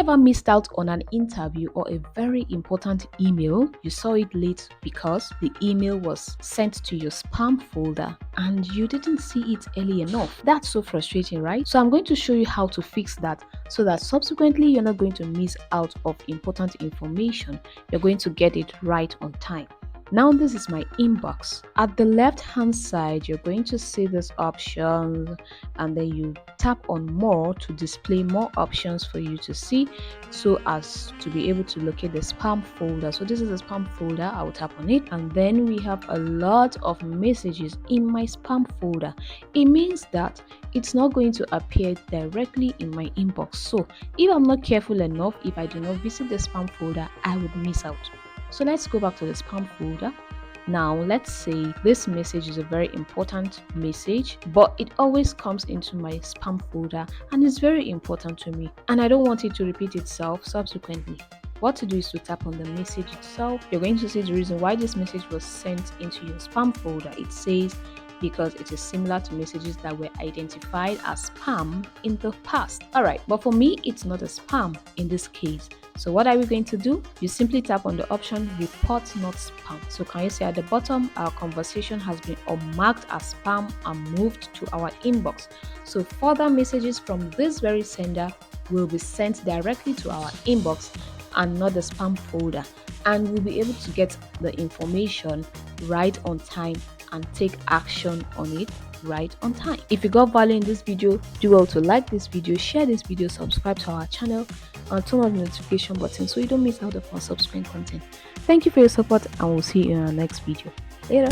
ever missed out on an interview or a very important email? You saw it late because the email was sent to your spam folder and you didn't see it early enough. That's so frustrating, right? So I'm going to show you how to fix that so that subsequently you're not going to miss out of important information. You're going to get it right on time. Now this is my inbox. At the left hand side, you're going to see this options and then you tap on more to display more options for you to see so as to be able to locate the spam folder. So this is a spam folder. I'll tap on it and then we have a lot of messages in my spam folder. It means that it's not going to appear directly in my inbox. So if I'm not careful enough, if I do not visit the spam folder, I would miss out. So let's go back to the spam folder. Now let's say this message is a very important message, but it always comes into my spam folder and it's very important to me and I don't want it to repeat itself subsequently. What to do is to tap on the message itself. You're going to see the reason why this message was sent into your spam folder. It says because it is similar to messages that were identified as spam in the past. Alright, but for me, it's not a spam in this case. So what are we going to do? You simply tap on the option report not spam. So can you see at the bottom, our conversation has been unmarked as spam and moved to our inbox. So further messages from this very sender will be sent directly to our inbox and not the spam folder, and we'll be able to get the information right on time and take action on it right on time. If you got value in this video, do well to like this video, share this video, subscribe to our channel and turn on the notification button so you don't miss out of our subsequent content. Thank you for your support and we'll see you in our next video. Later.